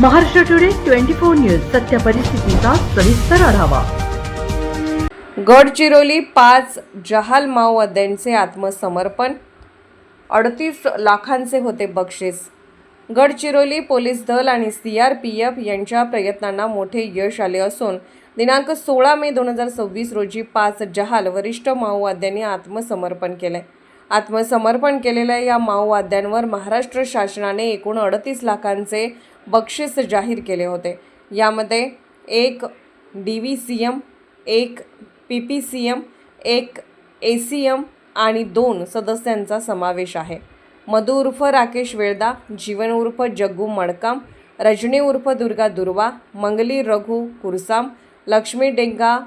Maharashtra today 24 news सत्य परिस्थितीचा सविस्तर आढावा। गडचिरोली 5 जहाल माओवाद्यांचे आत्मसमर्पण, 38 लाखांचे होते बक्षीस। गडचिरोली पोलीस दल आणि CRPF यांच्या प्रयत्नांना मोठे यश आले असून दिनांक 16 मे 2026 रोजी 5 जहाल वरिष्ठ माओवाद्यांनी आत्मसमर्पण केले। आत्मसमर्पण केलेल्या या माओवाद्यांवर महाराष्ट्र शासनाने एकूण 38 लाखांचे बक्षीस जाहीर केले होते। यामध्ये 1 DVCM, 1 PPCM, 1 ACM आणि 2 सदस्यांचा समावेश आहे। मधु उर्फ राकेश वेळदा, जीवन उर्फ जग्गू मडकाम, रजनी उर्फ दुर्गा दुर्वा, मंगली रघु कुरसाम, लक्ष्मी डेंगा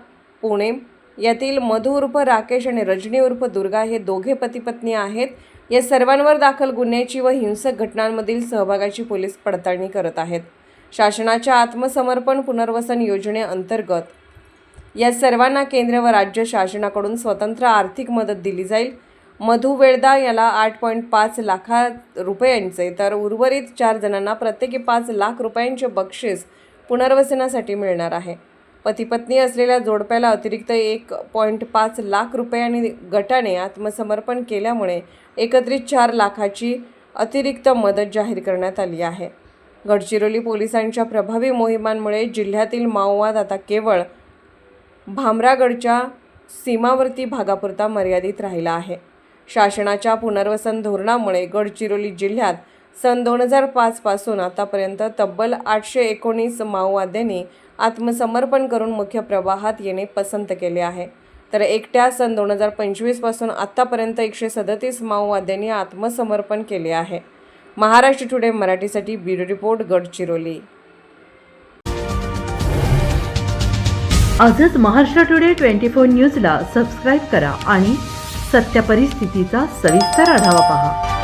पुणे यातील मधु उर्फ राकेश आणि रजनी उर्फ दुर्गा हे दोघे पती-पत्नी आहेत। या सर्वांवर दाखल गुन्ह्याची व हिंसक घटनांमधील सहभागाची पोलीस पडताळणी करत आहेत। शासनाच्या आत्मसमर्पण पुनर्वसन योजनेअंतर्गत या सर्वांना केंद्र व राज्य शासनाकडून स्वतंत्र आर्थिक मदत दिली जाईल। मधु वेळदा याला 8.5 लाख रुपयांचे तर उर्वरित 4 जणांना प्रत्येकी 5 लाख रुपयांचे बक्षीस पुनर्वसनासाठी मिळणार आहे। पती-पत्नी असलेल्या जोडप्याला अतिरिक्त 1.5 लाख रुपयांनी गटाने आत्मसमर्पण केल्यामुळे एकत्रित 4 लाखाची अतिरिक्त मदत जाहीर करण्यात आली आहे। गडचिरोली पोलिसांच्या प्रभावी मोहिमांमुळे जिल्ह्यातील माओवाद आता केवळ भामरागडच्या सीमावर्ती भागापुरता मर्यादित राहिला आहे। शासनाच्या पुनर्वसन धोरणामुळे गडचिरोली जिल्ह्यात सन 2005 पासून आतापर्यंत तब्बल 819 माओवाद्यांनी आत्मसमर्पण करून मुख्य प्रवाहात येणे पसंत केले आहे, तर एकट्या सन 2025 पासून आतापर्यंत 137 माओवाद्यांनी आत्मसमर्पण केले आहे। महाराष्ट्र टुडे मराठीसाठी ब्युरो रिपोर्ट, गडचिरोली। आजच महाराष्ट्र टुडे 24 न्यूजला सबस्क्राईब करा आणि सत्य परिस्थितीचा सविस्तर आढावा पहा।